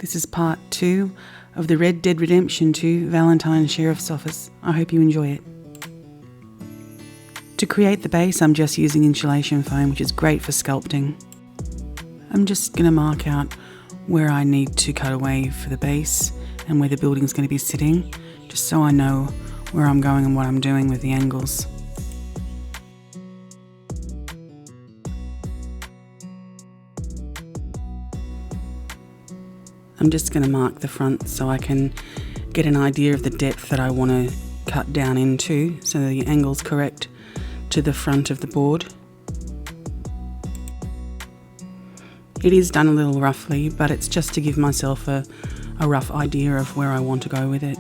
This is part 2 of the Red Dead Redemption 2 Valentine Sheriff's Office. I hope you enjoy it. To create the base, I'm just using insulation foam, which is great for sculpting. I'm just going to mark out where I need to cut away for the base and where the building's going to be sitting, just so I know where I'm going and what I'm doing with the angles. I'm just going to mark the front so I can get an idea of the depth that I want to cut down into, so the angle's correct to the front of the board. It is done a little roughly, but it's just to give myself a rough idea of where I want to go with it.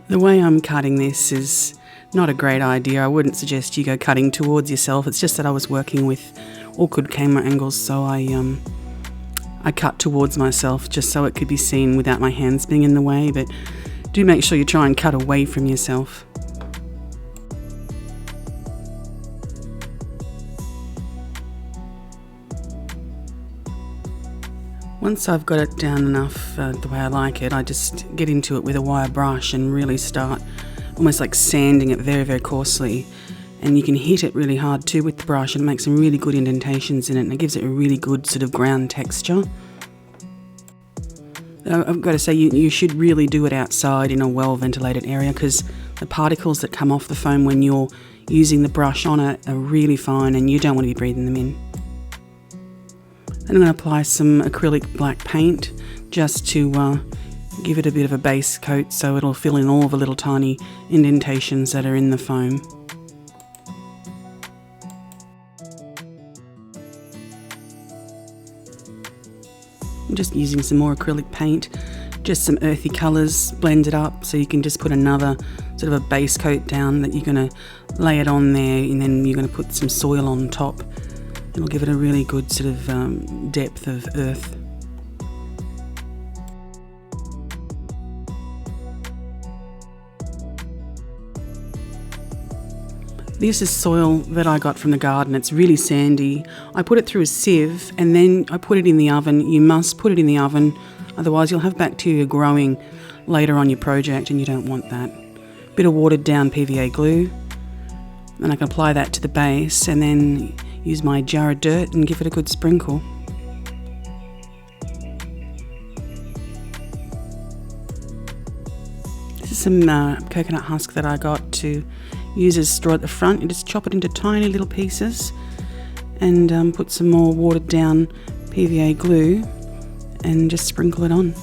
The way I'm cutting this is not a great idea. I wouldn't suggest you go cutting towards yourself. It's just that I was working with awkward camera angles, so I cut towards myself just so it could be seen without my hands being in the way, but do make sure you try and cut away from yourself. Once I've got it down enough the way I like it, I just get into it with a wire brush and really start almost like sanding it very, very coarsely. And you can hit it really hard too with the brush, and it makes some really good indentations in it, and it gives it a really good sort of ground texture. I've got to say, you should really do it outside in a well-ventilated area, because the particles that come off the foam when you're using the brush on it are really fine, and you don't want to be breathing them in. And I'm going to apply some acrylic black paint just to give it a bit of a base coat, so it'll fill in all the little tiny indentations that are in the foam. I'm just using some more acrylic paint, just some earthy colours, blend it up so you can just put another sort of a base coat down that you're going to lay it on there, and then you're going to put some soil on top. It'll give it a really good sort of depth of earth. This is soil that I got from the garden. It's really sandy. I put it through a sieve and then I put it in the oven. You must put it in the oven, otherwise you'll have bacteria growing later on your project and you don't want that. Bit of watered down PVA glue, and I can apply that to the base and then use my jar of dirt and give it a good sprinkle. This is some coconut husk that I got to use as straw at the front. You just chop it into tiny little pieces and put some more watered down PVA glue and just sprinkle it on.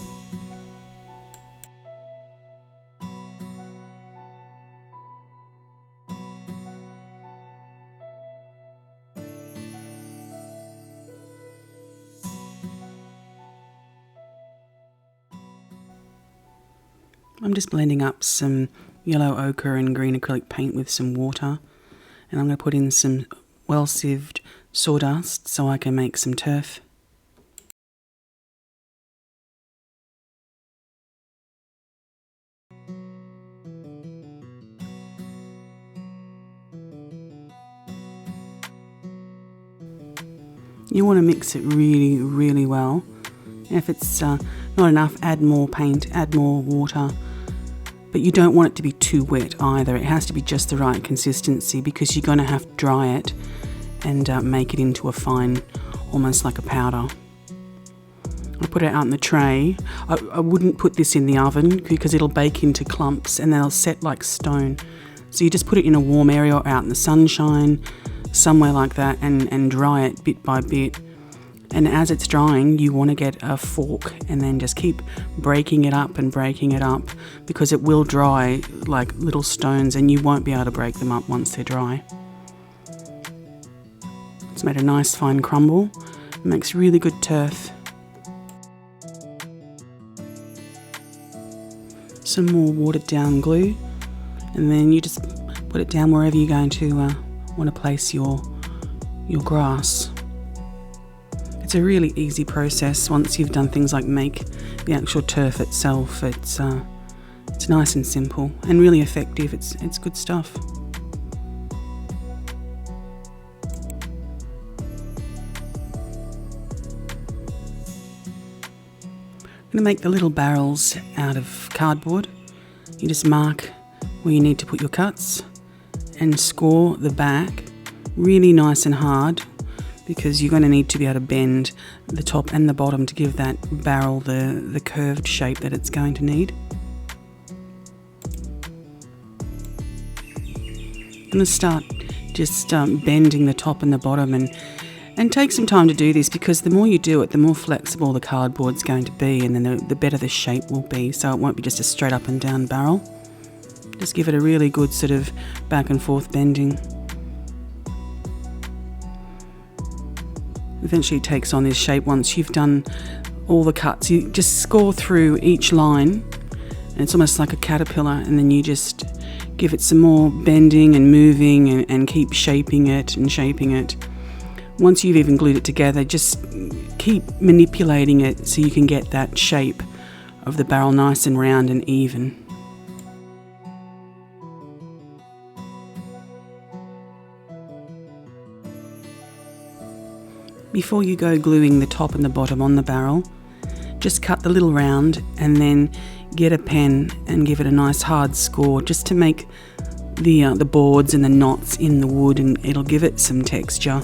I'm just blending up some yellow ochre and green acrylic paint with some water, and I'm going to put in some well-sieved sawdust so I can make some turf. You want to mix it really, really well. If it's not enough, add more paint, add more water. But you don't want it to be too wet either. It has to be just the right consistency, because you're going to have to dry it and make it into a fine, almost like a powder. I put it out in the tray. I wouldn't put this in the oven because it'll bake into clumps and they'll set like stone. So you just put it in a warm area or out in the sunshine, somewhere like that, and dry it bit by bit. And as it's drying, you want to get a fork and then just keep breaking it up and breaking it up, because it will dry like little stones and you won't be able to break them up once they're dry. It's made a nice fine crumble. It makes really good turf. Some more watered down glue, and then you just put it down wherever you're going to want to place your grass. It's a really easy process once you've done things like make the actual turf itself. It's nice and simple and really effective. It's good stuff. going to make the little barrels out of cardboard. You just mark where you need to put your cuts and score the back really nice and hard, because you're going to need to be able to bend the top and the bottom to give that barrel the curved shape that it's going to need. I'm going to start just bending the top and the bottom, and take some time to do this, because the more you do it, the more flexible the cardboard's going to be, and then the better the shape will be, so it won't be just a straight up and down barrel. Just give it a really good sort of back and forth bending. Eventually it takes on this shape once you've done all the cuts. You just score through each line, and it's almost like a caterpillar, and then you just give it some more bending and moving and keep shaping it and shaping it. Once you've even glued it together, just keep manipulating it so you can get that shape of the barrel nice and round and even. Before you go gluing the top and the bottom on the barrel, just cut the little round and then get a pen and give it a nice hard score, just to make the boards and the knots in the wood, and it'll give it some texture.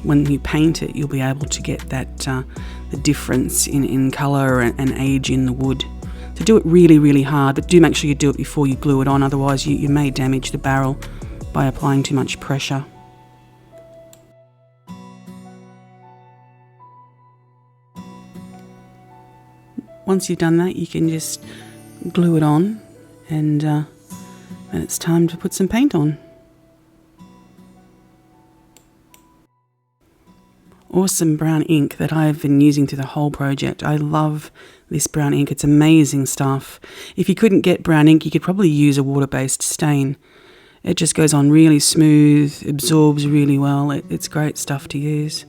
When you paint it, you'll be able to get that the difference in colour and age in the wood. So do it really, really hard, but do make sure you do it before you glue it on, otherwise you may damage the barrel by applying too much pressure. Once you've done that, you can just glue it on, and it's time to put some paint on. Awesome brown ink that I've been using through the whole project. I love this brown ink, it's amazing stuff. If you couldn't get brown ink, you could probably use a water-based stain. It just goes on really smooth, absorbs really well. It's great stuff to use.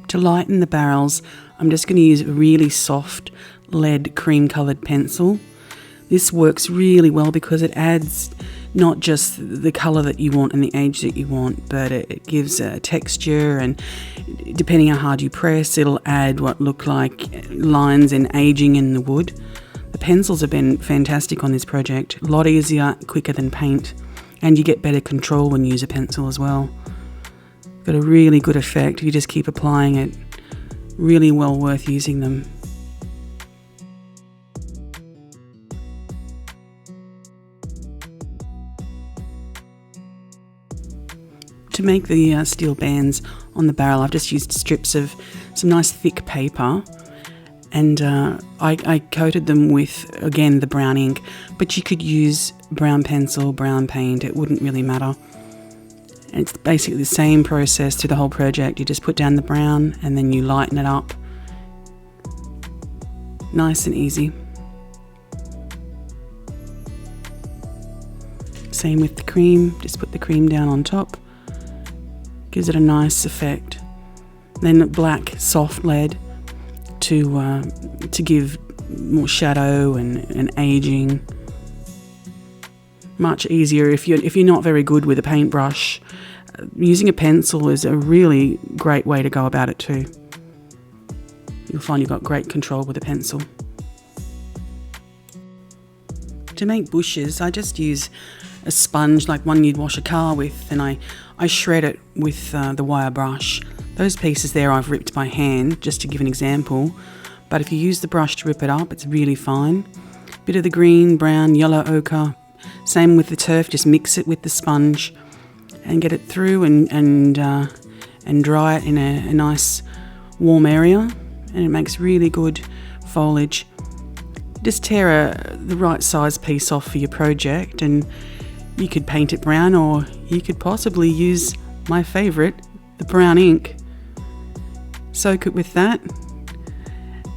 To lighten the barrels, I'm just going to use a really soft lead cream coloured pencil. This works really well because it adds not just the colour that you want and the age that you want, but it gives a texture, and depending how hard you press, it'll add what look like lines and aging in the wood. The pencils have been fantastic on this project. A lot easier, quicker than paint, and you get better control when you use a pencil as well. Got a really good effect if you just keep applying it. Really well worth using them. To make the steel bands on the barrel, I've just used strips of some nice thick paper, and I coated them with, again, the brown ink, but you could use brown pencil, brown paint, it wouldn't really matter. And it's basically the same process through the whole project. You just put down the brown and then you lighten it up. Nice and easy. Same with the cream, just put the cream down on top. Gives it a nice effect. Then black soft lead to give more shadow and aging. Much easier if you're not very good with a paintbrush. Using a pencil is a really great way to go about it too. You'll find you've got great control with a pencil. To make bushes, I just use a sponge like one you'd wash a car with, and I shred it with the wire brush. Those pieces there I've ripped by hand, just to give an example, but if you use the brush to rip it up, it's really fine. Bit of the green, brown, yellow ochre. Same with the turf, just mix it with the sponge and get it through and dry it in a nice warm area, and it makes really good foliage. Just tear the right size piece off for your project, and you could paint it brown, or you could possibly use my favourite, the brown ink. Soak it with that,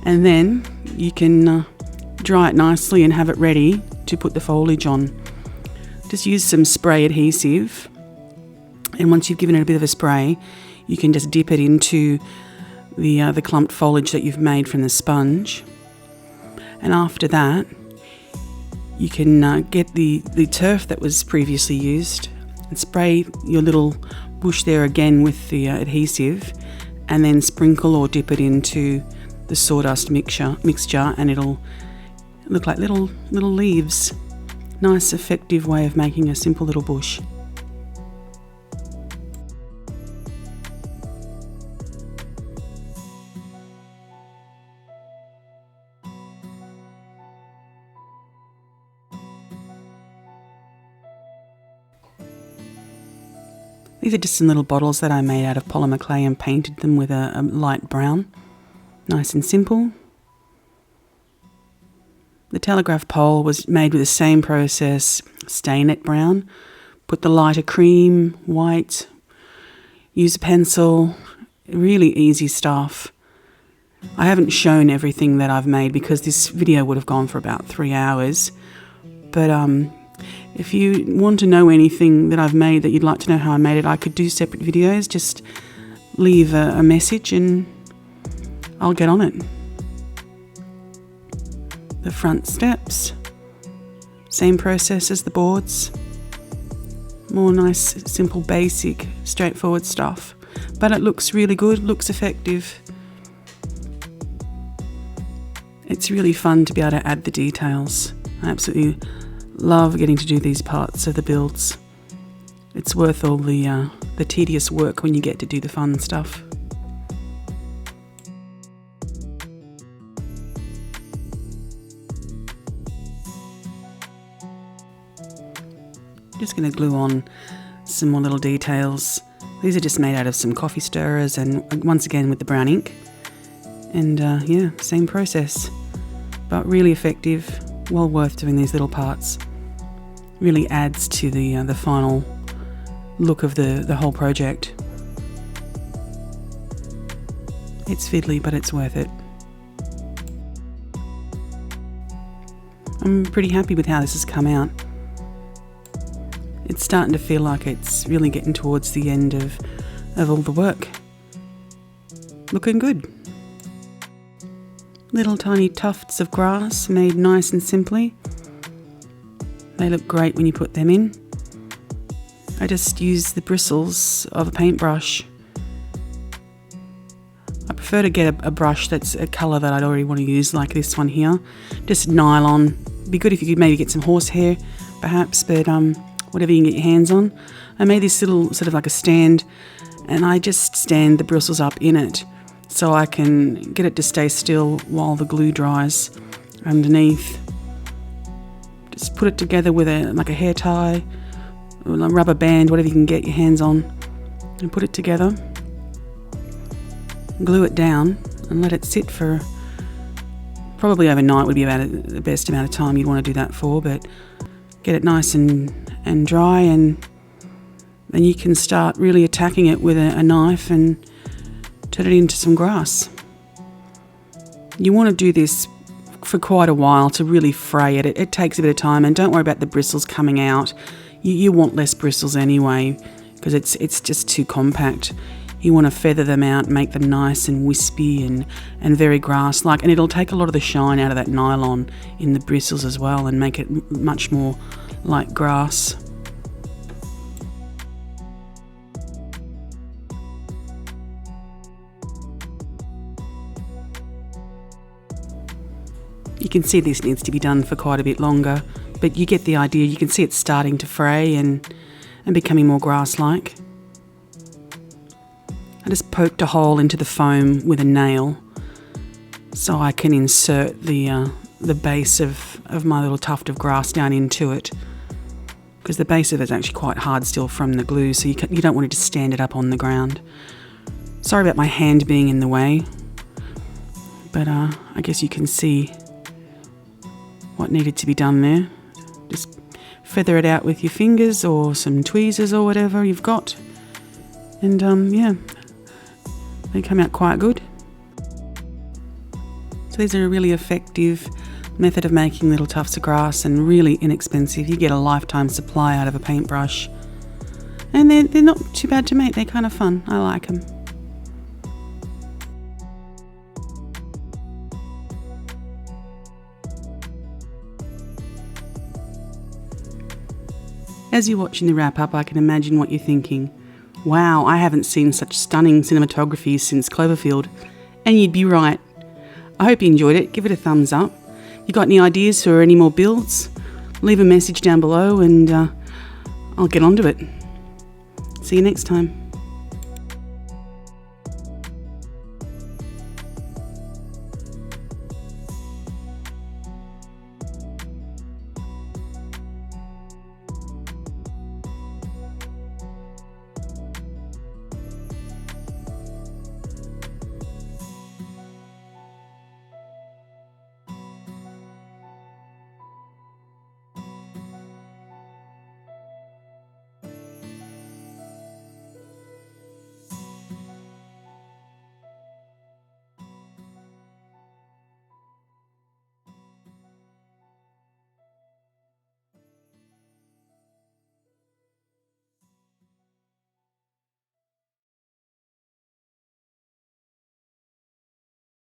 and then you can dry it nicely and have it ready to put the foliage on. Just use some spray adhesive, and once you've given it a bit of a spray, you can just dip it into the clumped foliage that you've made from the sponge. And after that, you can get the turf that was previously used and spray your little bush there again with the adhesive, and then sprinkle or dip it into the sawdust mixture, and it'll look like little leaves. Nice, effective way of making a simple little bush. These are just some little bottles that I made out of polymer clay and painted them with a light brown. Nice and simple. The telegraph pole was made with the same process, stain it brown, put the lighter cream, white, use a pencil, really easy stuff. I haven't shown everything that I've made because this video would have gone for about 3 hours, but if you want to know anything that I've made that you'd like to know how I made it, I could do separate videos. Just leave a message and I'll get on it. The front steps, same process as the boards. More nice, simple, basic, straightforward stuff. But it looks really good, looks effective. It's really fun to be able to add the details. I absolutely love getting to do these parts of the builds. It's worth all the tedious work when you get to do the fun stuff. Just going to glue on some more little details. These are just made out of some coffee stirrers and once again with the brown ink. And yeah, same process, but really effective. Well worth doing these little parts. Really adds to the final look of the whole project. It's fiddly, but it's worth it. I'm pretty happy with how this has come out. It's starting to feel like it's really getting towards the end of all the work. Looking good. Little tiny tufts of grass made nice and simply. They look great when you put them in. I just use the bristles of a paintbrush. I prefer to get a brush that's a colour that I'd already want to use, like this one here. Just nylon. It'd be good if you could maybe get some horsehair, perhaps, but whatever you can get your hands on. I made this little sort of like a stand, and I just stand the bristles up in it so I can get it to stay still while the glue dries underneath. Just put it together with like a hair tie or a rubber band, whatever you can get your hands on, and put it together. Glue it down and let it sit for probably overnight would be about the best amount of time you'd want to do that for, but get it nice and dry, and then you can start really attacking it with a knife and turn it into some grass. You want to do this for quite a while to really fray it. It takes a bit of time, and don't worry about the bristles coming out. You want less bristles anyway because it's just too compact. You want to feather them out, make them nice and wispy and very grass-like, and it'll take a lot of the shine out of that nylon in the bristles as well and make it much more like grass. You can see this needs to be done for quite a bit longer, but you get the idea. You can see it's starting to fray and becoming more grass-like. I just poked a hole into the foam with a nail so I can insert the base of my little tuft of grass down into it, because the base of it is actually quite hard still from the glue, so you don't want to just stand it up on the ground. Sorry about my hand being in the way, but I guess you can see what needed to be done there. Just feather it out with your fingers or some tweezers or whatever you've got, and yeah, they come out quite good. So these are a really effective method of making little tufts of grass, and really inexpensive. You get a lifetime supply out of a paintbrush, and they're not too bad to make. They're kind of fun. I like them. As you're watching the wrap up, I can imagine what you're thinking. Wow, I haven't seen such stunning cinematography since Cloverfield. And you'd be right. I hope you enjoyed it. Give it a thumbs up. You got any ideas for any more builds? Leave a message down below and I'll get onto it. See you next time.